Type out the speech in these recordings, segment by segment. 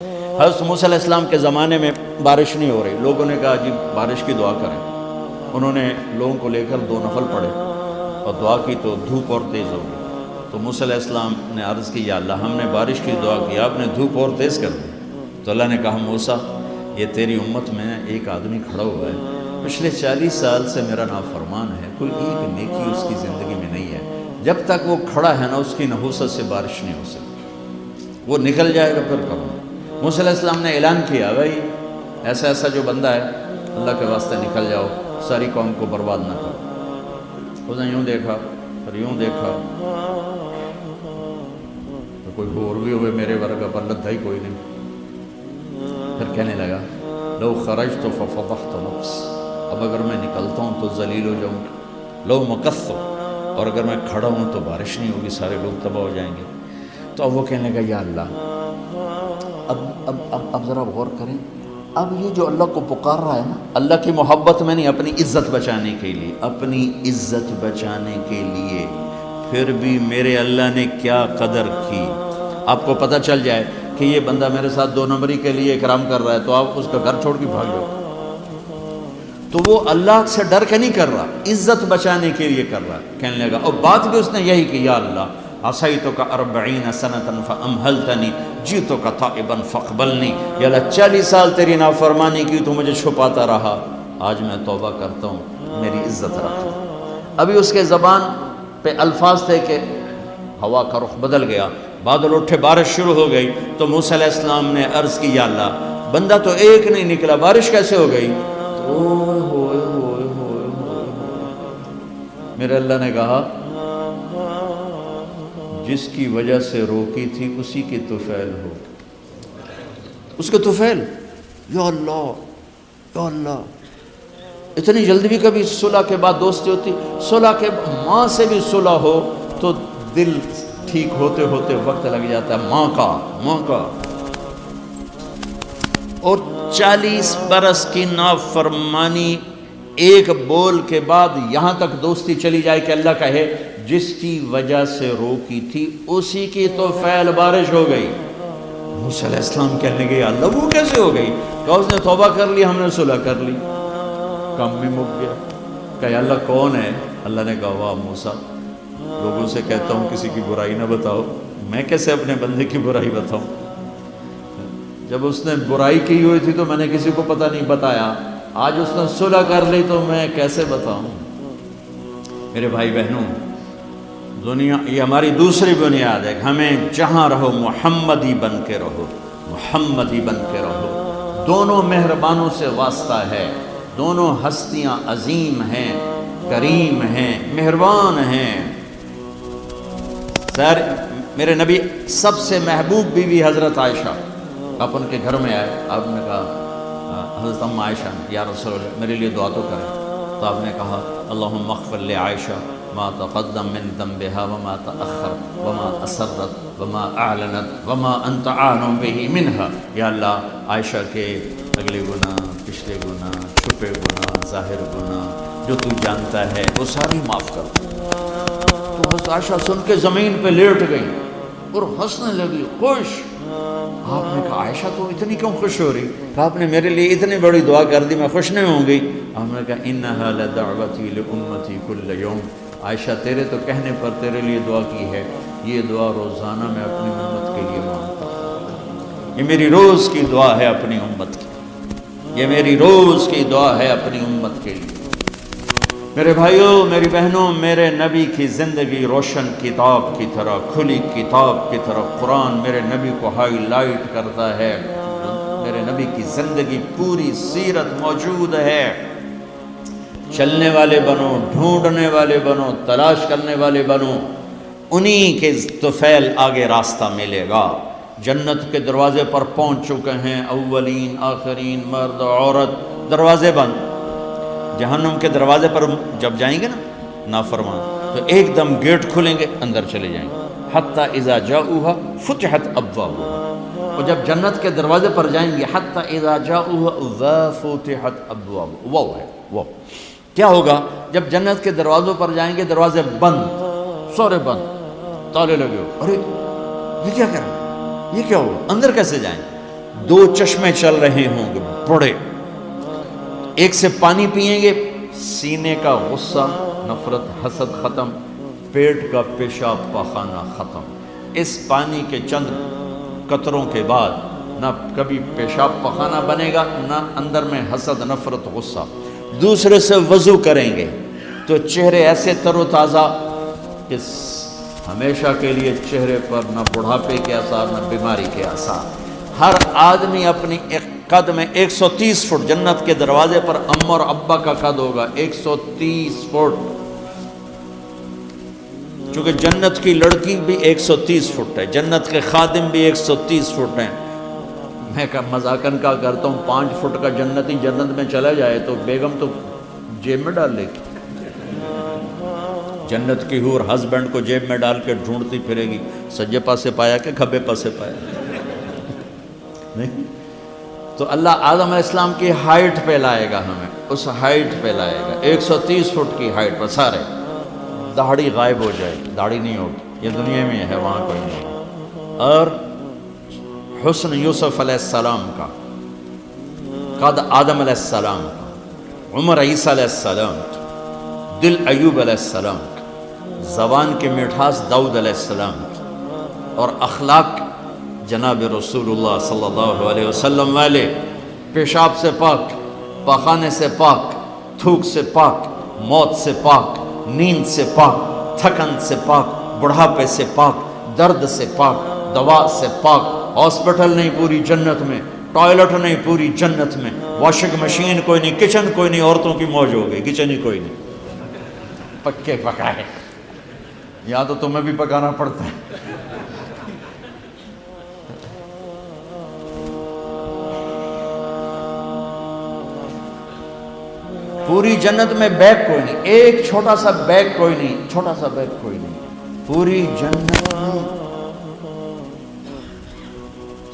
حضرت موسیٰ علیہ السلام کے زمانے میں بارش نہیں ہو رہی، لوگوں نے کہا جی بارش کی دعا کریں۔ انہوں نے لوگوں کو لے کر 2 نفل پڑھے اور دعا کی تو دھوپ اور تیز ہو گئی۔ تو موسیٰ علیہ السلام نے عرض کی یا اللہ ہم نے بارش کی دعا کی، آپ نے دھوپ اور تیز کر دی۔ تو اللہ نے کہا موسیٰ یہ تیری امت میں ایک آدمی کھڑا ہوا ہے، پچھلے 40 سال سے میرا نافرمان ہے، کوئی ایک نیکی اس کی زندگی میں نہیں ہے، جب تک وہ کھڑا ہے نا اس کی نحوست سے بارش نہیں ہو سکتی، وہ نکل جائے گا پھر کروں۔ موسیٰ علیہ السلام نے اعلان کیا بھائی ایسا ایسا جو بندہ ہے اللہ کے واسطے نکل جاؤ، ساری قوم کو برباد نہ کرو۔ اس نے یوں دیکھا پھر یوں دیکھا تو کوئی اور بھی ہوئے میرے ورگا پر لدھا ہی کوئی نہیں، پھر کہنے لگا لو خرجت ففضحت نفس، اب اگر میں نکلتا ہوں تو ذلیل ہو جاؤں گا، لو مکثت، اور اگر میں کھڑا ہوں تو بارش نہیں ہوگی، سارے لوگ تباہ ہو جائیں گے۔ تو اب وہ کہنے لگا یا اللہ اب ذرا غور کریں، اب یہ جو اللہ کو پکار رہا ہے نا، اللہ کی محبت میں نہیں، اپنی عزت بچانے کے لیے، اپنی عزت بچانے کے لیے، پھر بھی میرے اللہ نے کیا قدر کی۔ آپ کو پتہ چل جائے کہ یہ بندہ میرے ساتھ 2 نمبری کے لیے اکرام کر رہا ہے تو آپ اس کا گھر چھوڑ کے بھاگ جاؤ۔ تو وہ اللہ سے ڈر کے نہیں کر رہا، عزت بچانے کے لیے کر رہا، کہنے لگا، اور بات بھی اس نے یہی کی یا اللہ عصیتک 40 سنۃ فامہلتنی جئتک تائبا فاقبلنی، یا اللہ 40 سال تیری نافرمانی کی تو مجھے چھپاتا رہا، آج میں توبہ کرتا ہوں، میری عزت رکھ۔ ابھی اس کے زبان پہ الفاظ تھے کہ ہوا کا رخ بدل گیا، بادل اٹھے، بارش شروع ہو گئی۔ تو موسیٰ علیہ السلام نے عرض کی یا اللہ بندہ تو ایک نہیں نکلا، بارش کیسے ہو گئی؟ میرے اللہ نے کہا جس کی وجہ سے روکی تھی اسی کی طفیل ہو، اس کے طفیل۔ یا اللہ یا اللہ، اتنی جلدی بھی کبھی صلح کے بعد دوستی ہوتی؟ صلح کے ماں سے بھی صلح ہو تو دل ٹھیک ہوتے ہوتے وقت لگ جاتا ہے، ماں کا۔ اور 40 برس کی نافرمانی ایک بول کے بعد یہاں تک دوستی چلی جائے کہ اللہ کہے جس کی وجہ سے روکی تھی اسی کی تو فعل بارش ہو گئی۔ موسیٰ علیہ السلام کہنے لگے اللہ وہ کیسے ہو گئی؟ کہا اس نے توبہ کر لی، ہم نے صلح کر لی، کام بھی مک گیا۔ کہا اللہ کون ہے؟ اللہ نے کہا واہ موسیٰ، لوگوں سے کہتا ہوں کسی کی برائی نہ بتاؤ، میں کیسے اپنے بندے کی برائی بتاؤں؟ جب اس نے برائی کی ہوئی تھی تو میں نے کسی کو پتہ نہیں بتایا، آج اس نے صلح کر لی تو میں کیسے بتاؤں؟ میرے بھائی بہنوں، دنیا یہ ہماری دوسری بنیاد ہے، ہمیں جہاں رہو محمدی بن کے رہو، محمدی بن کے رہو۔ دونوں مہربانوں سے واسطہ ہے، دونوں ہستیاں عظیم ہیں، کریم ہیں، مہربان ہیں۔ سر میرے نبی سب سے محبوب بیوی حضرت عائشہ، آپ ان کے گھر میں آئے، آپ نے کہا حضرت ام عائشہ یا رسول اللہ میرے لیے دعا تو کریں۔ تو آپ نے کہا اللہم اغفر لعائشہ ما تقدم من ذنبها وما تأخر وما اسرت وما اعلنت وما انت اعلم به منها، یا اللہ عائشہ کے اگلے گناہ، پچھلے گناہ، چھپے گناہ، ظاہر گناہ جو تو جانتا ہے وہ ساری معاف کر۔ تو حضرت عائشہ سن کے زمین پہ لیٹ گئی اور ہنسنے لگی، خوش۔ آپ نے کہا عائشہ تو اتنی کیوں خوش ہو رہی؟ کہا آپ نے میرے لیے اتنی بڑی دعا کر دی، میں خوش نہیں ہوں گی؟ آپ نے کہا انہا لدعوتی لامتی کل یوم، عائشہ تیرے تو کہنے پر تیرے لیے دعا کی ہے، یہ دعا روزانہ میں اپنی امت کے لیے مانگتا ہوں، یہ میری روز کی دعا ہے اپنی امت کی، یہ میری روز کی دعا ہے اپنی امت کے لیے۔ میرے بھائیوں، میری بہنوں، میرے نبی کی زندگی روشن کتاب کی طرح، کھلی کتاب کی طرح قرآن میرے نبی کو ہائی لائٹ کرتا ہے۔ میرے نبی کی زندگی پوری سیرت موجود ہے۔ چلنے والے بنو، ڈھونڈنے والے بنو، تلاش کرنے والے بنو، انہی کے طفیل آگے راستہ ملے گا۔ جنت کے دروازے پر پہنچ چکے ہیں، اولین آخرین، مرد عورت، دروازے بند۔ جہنم کے دروازے پر جب جائیں گے نا نافرمان تو ایک دم گیٹ کھلیں گے، اندر چلے جائیں گے، حتی اذا جاؤوها فتحت ابوابها۔ اور جب جنت کے دروازے پر جائیں گے حتی اذا جاؤوها وفتحت ابوابها، وہ ہے وہ کیا ہوگا جب جنت کے دروازوں پر جائیں گے، دروازے بند، سارے بند، تالے لگے ہو، ارے یہ کیا کر رہے ہیں، یہ کیا ہوگا، اندر کیسے جائیں؟ دو چشمے چل رہے ہوں گے بڑے، ایک سے پانی پئیں گے، سینے کا غصہ، نفرت، حسد ختم، پیٹ کا پیشاب پاخانہ ختم۔ اس پانی کے چند قطروں کے بعد نہ کبھی پیشاب پخانہ بنے گا، نہ اندر میں حسد، نفرت، غصہ۔ دوسرے سے وضو کریں گے تو چہرے ایسے تر و تازہ کہ ہمیشہ کے لیے چہرے پر نہ بڑھاپے کے آثار نہ بیماری کے آثار۔ ہر آدمی اپنی ایک قد میں 130 فٹ، جنت کے دروازے پر ام اور ابا کا قد ہوگا 130 فٹ، چونکہ جنت کی لڑکی بھی 130 فٹ ہے، جنت کے خادم بھی 130 فٹ ہیں۔ میں مذاقن کا کرتا ہوں 5 فٹ کا جنتی جنت میں چلا جائے تو بیگم تو جیب میں ڈال لے گی، جنت کی حور ہسبینڈ کو جیب میں ڈال کے ڈھونڈتی پھرے گی، سجے پاسے پایا کہ کھبے پاسے پایا نہیں۔ تو اللہ آدم علیہ السلام کی ہائٹ پہ لائے گا ہمیں، اس ہائٹ پہ لائے گا 130 فٹ کی ہائٹ پر، سارے داڑھی غائب ہو جائے گی، داڑھی نہیں ہوگی، یہ دنیا میں ہے، وہاں کوئی نہیں۔ اور حسن یوسف علیہ السلام کا، قد آدم علیہ السلام کا، عمر عیسیٰ علیہ السلام کا، دل ایوب علیہ السلام کا، زبان کی مٹھاس داؤد علیہ السلام کی، اور اخلاق جناب رسول اللہ صلی اللہ علیہ وسلم والے، پیشاب سے پاک، پاخانے سے پاک، تھوک سے پاک، موت سے پاک، نیند سے پاک، تھکن سے پاک، بڑھاپے سے پاک، درد سے پاک، دوا سے پاک۔ ہاسپٹل نہیں پوری جنت میں، ٹوائلٹ نہیں پوری جنت میں، واشنگ مشین کوئی نہیں، کچن کوئی نہیں، عورتوں کی موج ہو گئی، کچن ہی کوئی نہیں، پکے پکائے، یا تو تمہیں بھی پکانا پڑتا ہے۔ پوری جنت میں بیگ کوئی نہیں، ایک چھوٹا سا بیگ کوئی نہیں، چھوٹا سا بیگ کوئی نہیں پوری جنت میں،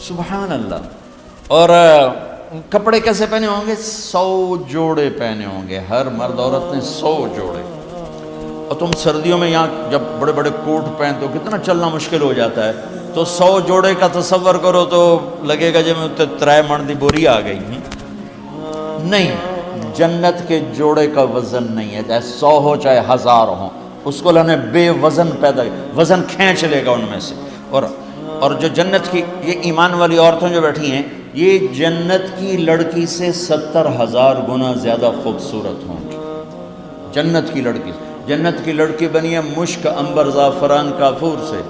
سبحان اللہ۔ اور کپڑے کیسے پہنے ہوں گے؟ 100 جوڑے پہنے ہوں گے، ہر مرد عورت نے 100 جوڑے۔ اور تم سردیوں میں یہاں جب بڑے بڑے کوٹ پہنتے ہو کتنا چلنا مشکل ہو جاتا ہے، تو 100 جوڑے کا تصور کرو تو لگے گا جب میں 3 من دی بوری آ گئی۔ نہیں، جنت کے جوڑے کا وزن نہیں ہے، چاہے 100 ہو چاہے 1000 ہو، اس کو اللہ نے بے وزن پیدا کیا، وزن کھینچ لے گا ان میں سے۔ اور جو جنت کی یہ ایمان والی عورتیں جو بیٹھی ہیں، یہ جنت کی لڑکی سے 70,000 گنا زیادہ خوبصورت ہوں گی۔ جنت کی لڑکی بنی ہے مشک، عنبر، زعفران، کافور سے،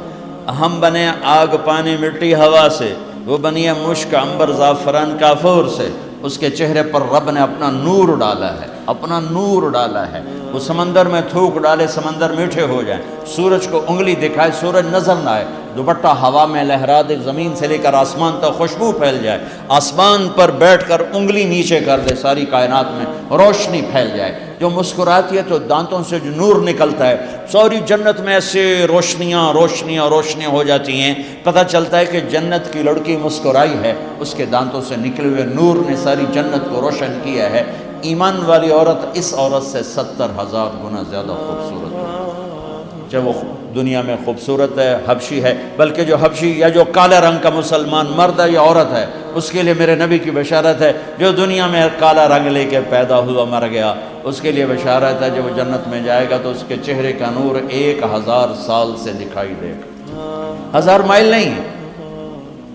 ہم بنے آگ، پانی، مٹی، ہوا سے، وہ بنی ہے مشک، عنبر، زعفران، کافور سے۔ اس کے چہرے پر رب نے اپنا نور ڈالا ہے، اپنا نور ڈالا ہے۔ وہ سمندر میں تھوک ڈالے، سمندر میٹھے ہو جائیں، سورج کو انگلی دکھائے، سورج نظر نہ آئے، دوپٹہ ہوا میں لہرا دے، زمین سے لے کر آسمان تک خوشبو پھیل جائے، آسمان پر بیٹھ کر انگلی نیچے کر دے، ساری کائنات میں روشنی پھیل جائے، جو مسکراتی ہے تو دانتوں سے جو نور نکلتا ہے، ساری جنت میں ایسے روشنیاں روشنیاں روشنیاں ہو جاتی ہیں، پتہ چلتا ہے کہ جنت کی لڑکی مسکرائی ہے، اس کے دانتوں سے نکلے ہوئے نور نے ساری جنت کو روشن کیا ہے۔ ایمان والی عورت اس عورت سے 70,000 گنا زیادہ خوبصورت ہے، چاہے وہ دنیا میں خوبصورت ہے، حبشی ہے، بلکہ جو حبشی یا جو کالا رنگ کا مسلمان مرد ہے یا عورت ہے، اس کے لیے میرے نبی کی بشارت ہے، جو دنیا میں کالا رنگ لے کے پیدا ہوا مر گیا، اس کے لیے بشارت ہے، جب وہ جنت میں جائے گا تو اس کے چہرے کا نور 1000 سال سے دکھائی دے گا، 1000 مائل نہیں،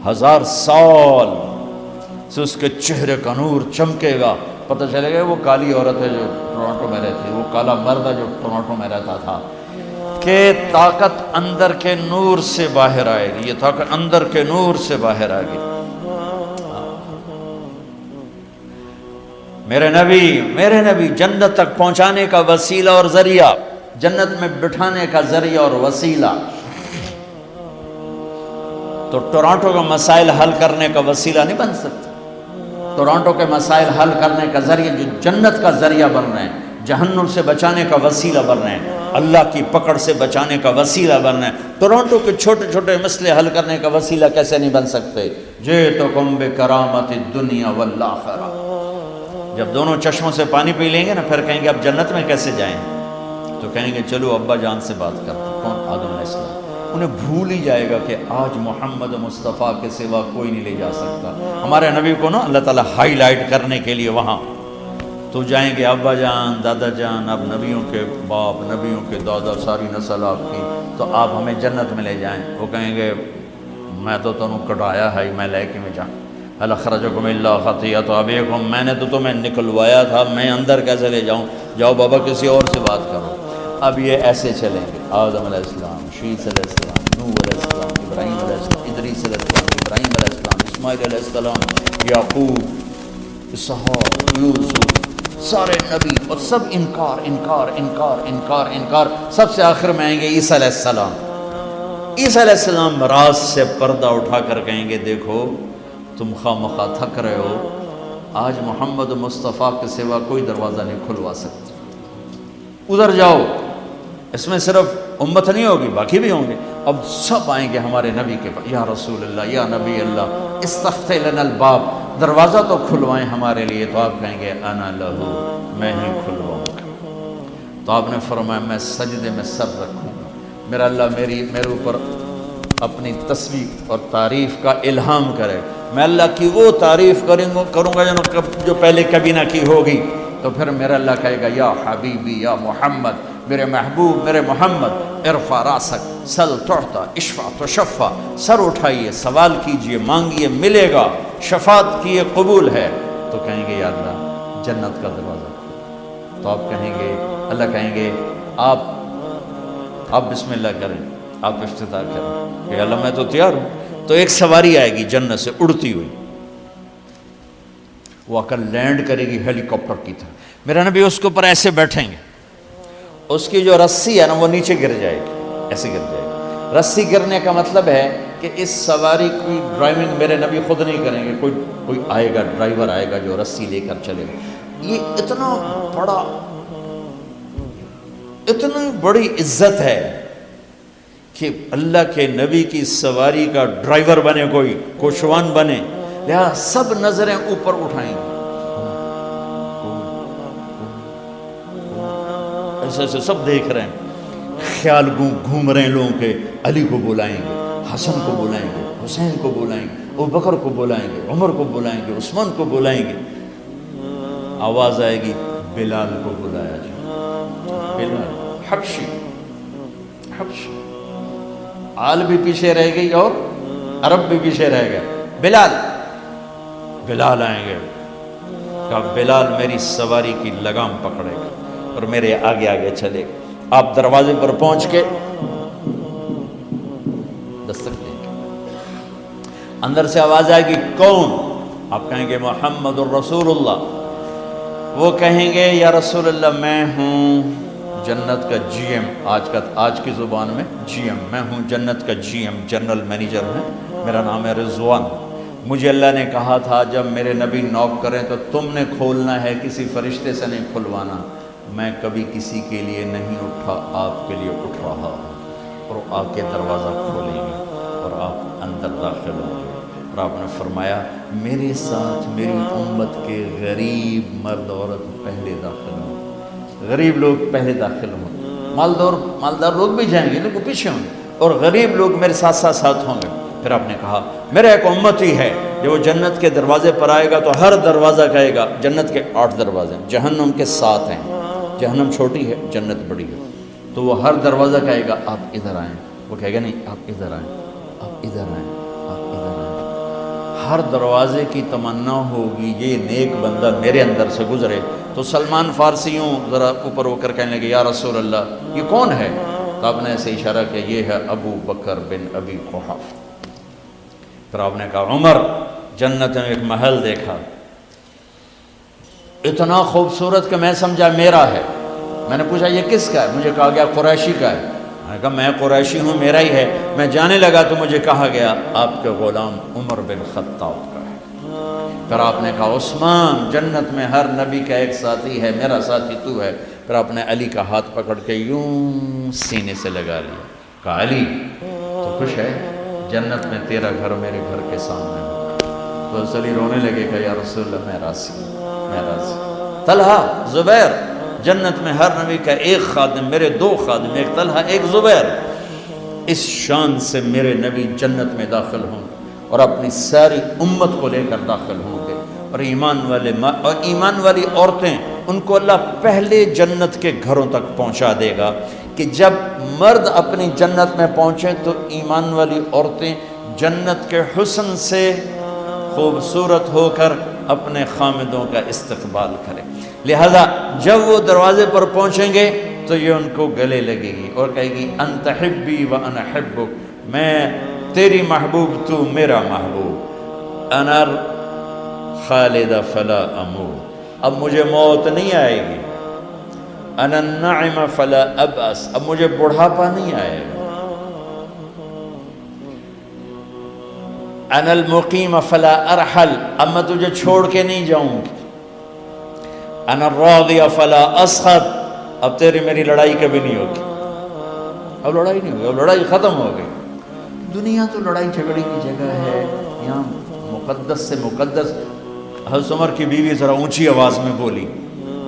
1000 سال سے اس کے چہرے کا نور چمکے گا، پتہ چلے گا وہ کالی عورت ہے جو ٹورانٹو میں رہتی، وہ کالا مرد ہے جو ٹورانٹو میں رہتا تھا، کہ طاقت اندر کے نور سے باہر آئے گی، یہ طاقت اندر کے نور سے باہر آئے گی۔ میرے نبی جنت تک پہنچانے کا وسیلہ اور ذریعہ، جنت میں بٹھانے کا ذریعہ اور وسیلہ، تو ٹورانٹو کا مسائل حل کرنے کا وسیلہ نہیں بن سکتا، ٹورانٹو کے مسائل حل کرنے کا ذریعہ جو جنت کا ذریعہ بن رہے ہیں، جہنم سے بچانے کا وسیلہ بن رہے ہیں، اللہ کی پکڑ سے بچانے کا وسیلہ بن رہے ہیں، ٹورانٹو کے چھوٹے چھوٹے مسئلے حل کرنے کا وسیلہ کیسے نہیں بن سکتے؟ جئتکم بکرامت الدنیا والآخرہ، جب دونوں چشموں سے پانی پی لیں گے نا، پھر کہیں گے اب جنت میں کیسے جائیں، تو کہیں گے چلو ابا جان سے بات کرتے ہیں، کون؟ آدم علیہ السلام، انہیں بھول ہی جائے گا کہ آج محمد مصطفیٰ کے سوا کوئی نہیں لے جا سکتا۔ ہمارے نبی کو نا اللہ تعالیٰ ہائی لائٹ کرنے کے لیے وہاں تو جائیں گے ابا جان دادا جان، اب نبیوں کے باپ نبیوں کے دادا ساری نسل آپ کی، تو آپ ہمیں جنت میں لے جائیں۔ وہ کہیں گے میں تو تمہیں کٹایا ہے، میں لے کے میں جاؤں، هل اخرجکم الا خطیئۃ ابیکم، میں نے تو تمہیں نکلوایا تھا، میں اندر کیسے لے جاؤں؟ جاؤ بابا کسی اور سے بات کرو۔ اب یہ ایسے چلیں گے، آدم علیہ السلام، شیث علیہ السلام، نوح علیہ السلام، ابراہیم علیہ السلام، ادریس علیہ السلام، ابراہیم علیہ السلام، اسماعیل علیہ السلام، یعقوب، اسحاق، یوسف، سارے نبی، اور سب انکار انکار انکار انکار انکار، سب سے آخر میں آئیں گے عیسیٰ علیہ السلام۔ عیسیٰ علیہ السلام راز سے پردہ اٹھا کر کہیں گے دیکھو تم خواہ مخواہ تھک رہے ہو، آج محمد مصطفیٰ کے سوا کوئی دروازہ نہیں کھلوا سکتا، ادھر جاؤ۔ اس میں صرف امت نہیں ہوگی، باقی بھی ہوں گے۔ اب سب آئیں گے ہمارے نبی کے پاس، یا رسول اللہ یا نبی اللہ استفتح لنا الباب، دروازہ تو کھلوائیں ہمارے لیے۔ تو آپ کہیں گے انا لہو، میں ہی کھلواؤں گا۔ تو آپ نے فرمایا میں سجدے میں سر رکھوں گا، میرا اللہ میرے اوپر اپنی تسبیح اور تعریف کا الہام کرے، میں اللہ کی وہ تعریف کروں گا جو پہلے کبھی نہ کی ہوگی۔ تو پھر میرا اللہ کہے گا یا حبیبی یا محمد، میرے محبوب میرے محمد، ارفع راسک سل تعطا اشفع تشفع، سر اٹھائیے سوال کیجئے مانگیے ملے گا، شفاعت کیے قبول ہے۔ تو کہیں گے یا اللہ جنت کا دروازہ کھول۔ تو آپ کہیں گے، اللہ کہیں گے آپ بسم اللہ کریں، آپ افتتاح کریں کہ اللہ میں تو تیار ہوں۔ تو ایک سواری آئے گی جنت سے اڑتی ہوئی، وہ آ کر لینڈ کرے گی ہیلی کاپٹر کی طرح، میرا نبی اس کے اوپر ایسے بیٹھیں گے، اس کی جو رسی ہے نا وہ نیچے گر جائے گی، ایسے گر جائے گی۔ رسی گرنے کا مطلب ہے کہ اس سواری کی ڈرائیونگ میرے نبی خود نہیں کریں گے، کوئی آئے گا، ڈرائیور آئے گا جو رسی لے کر چلے گا۔ یہ اتنی بڑی عزت ہے کہ اللہ کے نبی کی سواری کا ڈرائیور بنے، کوئی کوشوان بنے، لہذا سب نظریں اوپر اٹھائیں گے، ایسے ایسے سب دیکھ رہے ہیں، خیال گھوم رہے ہیں لوگوں کے، علی کو بلائیں گے، حسن کو بلائیں گے، حسین کو بلائیں گے، ابوبکر کو بلائیں گے، عمر کو بلائیں گے، عثمان کو بلائیں گے۔ آواز آئے گی بلال کو بلایا جائے، بلال حبشی، آل بھی پیچھے رہ گئی اور عرب بھی پیچھے رہ گئے، بلال آئیں گے، کہا بلال میری سواری کی لگام پکڑے گا اور میرے آگے آگے چلے گا۔ آپ دروازے پر پہنچ کے دستک دیں گے، اندر سے آواز آئے گی کون؟ آپ کہیں گے محمد الرسول اللہ۔ وہ کہیں گے یا رسول اللہ میں ہوں جنت کا جی ایم، آج کی زبان میں جی ایم، میں ہوں جنت کا جی ایم، جنرل مینیجر ہے، میرا نام ہے رضوان۔ مجھے اللہ نے کہا تھا جب میرے نبی نوک کریں تو تم نے کھولنا ہے، کسی فرشتے سے نہیں کھلوانا۔ میں کبھی کسی کے لیے نہیں اٹھا، آپ کے لیے اٹھ رہا ہوں، اور آ کے دروازہ کھولیں گے اور آپ اندر داخل ہوں گے۔ اور آپ نے فرمایا میرے ساتھ میری امت کے غریب مرد عورت پہلے داخل ہوں، غریب لوگ پہلے داخل ہوں، مالدار لوگ بھی جائیں گے لیکن پیچھے ہوں گے، اور غریب لوگ میرے ساتھ ساتھ ہوں گے۔ پھر آپ نے کہا میرا ایک امتی ہے جو جنت کے دروازے پر آئے گا تو ہر دروازہ کہے گا، جنت کے 8 دروازے ہیں، جہنم کے 7 ہیں، جہنم چھوٹی ہے جنت بڑی ہے، تو وہ ہر دروازہ کہے گا آپ ادھر آئیں، وہ کہے گا نہیں آپ ادھر آئیں، آپ ادھر آئیں، آپ ادھر آئیں۔ ہر دروازے کی تمنا ہوگی یہ نیک بندہ میرے اندر سے گزرے۔ تو سلمان فارسیوں ذرا اوپر ہو کر کہنے لگے یا رسول اللہ یہ کون ہے؟ تو آپ نے ایسے اشارہ کیا یہ ہے ابو بکر بن ابی قحافہ۔ پھر آپ نے کہا عمر، جنت میں ایک محل دیکھا اتنا خوبصورت کہ میں سمجھا میرا ہے۔ میں نے پوچھا یہ کس کا ہے؟ مجھے کہا گیا قریشی کا ہے۔ میں نے کہا میں قریشی ہوں، میرا ہی ہے۔ میں جانے لگا تو مجھے کہا گیا آپ کے غلام عمر بن خطاب کا ہے۔ پھر آپ نے کہا عثمان، جنت میں ہر نبی کا ایک ساتھی ہے، میرا ساتھی تو ہے۔ پھر آپ نے علی کا ہاتھ پکڑ کے یوں سینے سے لگا لیا، کہا علی تو خوش ہے؟ جنت میں تیرا گھر میرے گھر کے سامنے ہو۔ تو علی رونے لگے کہ یا رسول اللہ میں راضی، میں راضی۔ طلحہ، زبیر، جنت میں ہر نبی کا ایک خادم، میرے 2 خادم، ایک طلحہ ایک زبیر۔ اس شان سے میرے نبی جنت میں داخل ہوں اور اپنی ساری امت کو لے کر داخل ہوں گے، اور ایمان والی عورتیں ان کو اللہ پہلے جنت کے گھروں تک پہنچا دے گا کہ جب مرد اپنی جنت میں پہنچیں تو ایمان والی عورتیں جنت کے حسن سے خوبصورت ہو کر اپنے خامدوں کا استقبال کریں۔ لہذا جب وہ دروازے پر پہنچیں گے تو یہ ان کو گلے لگے گی اور کہے گی انت حبی و انا حبک، میں تیری محبوب تو میرا محبوب، انا خالد فلا اموت، اب مجھے موت نہیں آئے گی، انا النعم فلا ابأس، اب مجھے بڑھاپا نہیں آئے گا، انا المقیم فلا ارحل، اب میں تجھے چھوڑ کے نہیں جاؤں گی، انا الراضی فلا اسخط، اب تیری میری لڑائی کبھی نہیں ہوگی، اب لڑائی نہیں ہوگی، اب لڑائی ختم ہو گئی۔ دنیا تو لڑائی جھگڑے کی جگہ ہے، یہاں مقدس سے مقدس۔ حضرت عمر کی بیوی ذرا اونچی آواز میں بولی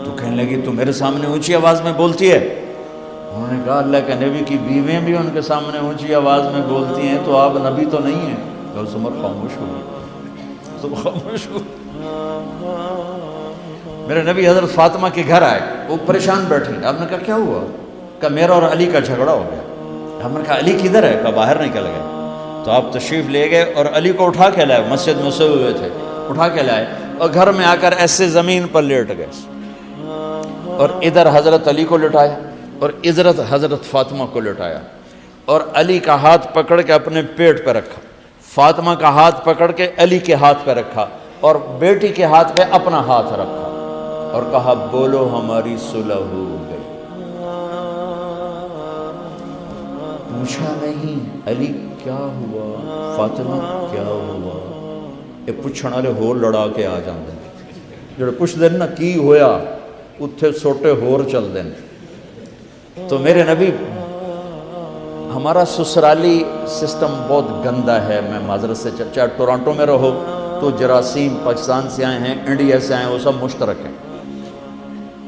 تو کہنے لگی تو میرے سامنے اونچی آواز میں بولتی ہے؟ انہوں نے کہا اللہ کے نبی کی بیویاں بھی ان کے سامنے اونچی آواز میں بولتی ہیں تو آپ نبی تو نہیں ہیں۔ حضرت عمر خاموش ہو گئی، تو خاموش ہو۔ میرے نبی حضرت فاطمہ کے گھر آئے، وہ پریشان بیٹھی، آپ نے کہا کیا ہوا؟ کہا میرا اور علی کا جھگڑا ہو گیا۔ ہم نے کہا علی کدھر ہے؟ کہا باہر نکل گئے۔ تو آپ تشریف لے گئے اور علی کو اٹھا کے لائے، مسجد میں سوئے ہوئے تھے، اٹھا کے لائے اور گھر میں آ کر ایسے زمین پر لیٹ گئے، اور ادھر حضرت علی کو لٹایا اور ادھر حضرت فاطمہ کو لٹایا، اور علی کا ہاتھ پکڑ کے اپنے پیٹ پہ رکھا، فاطمہ کا ہاتھ پکڑ کے علی کے ہاتھ پہ رکھا، اور بیٹی کے ہاتھ پہ اپنا ہاتھ رکھا اور کہا بولو ہماری صلح ہو گئی۔ پوچھا نہیں علی کیا ہوا، فاطمہ کیا ہوا، یہ پوچھنے والے ہور لڑا کے آ جاندے جڑے پوچھ دین نا کی ہویا اتھے سوٹے ہور چل دین۔ تو میرے نبی، ہمارا سسرالی سسٹم بہت گندا ہے، میں معذرت سے چاہے ٹورانٹو میں رہو تو جراثیم پاکستان سے آئے ہیں، انڈیا سے آئے ہیں، وہ سب مشترک ہیں۔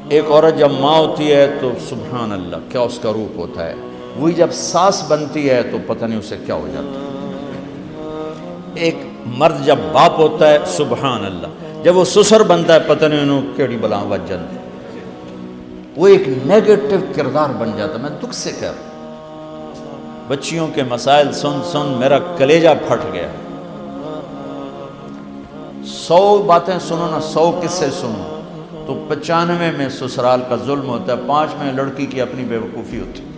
ایک عورت جب ماں ہوتی ہے تو سبحان اللہ کیا اس کا روپ ہوتا ہے، وہی جب ساس بنتی ہے تو پتہ نہیں اسے کیا ہو جاتا ہے۔ ایک مرد جب باپ ہوتا ہے سبحان اللہ، جب وہ سسر بنتا ہے پتہ نہیں انہوں کیڑی بلاں وج جاتی، وہ ایک نیگیٹو کردار بن جاتا ہے۔ میں دکھ سے کہہ رہا ہوں، بچیوں کے مسائل سن سن میرا کلیجہ پھٹ گیا۔ 100 باتیں سنو نا، 100 قصے سنو تو 95 میں سسرال کا ظلم ہوتا ہے، 5 میں لڑکی کی اپنی بے وقوفی ہوتی ہے۔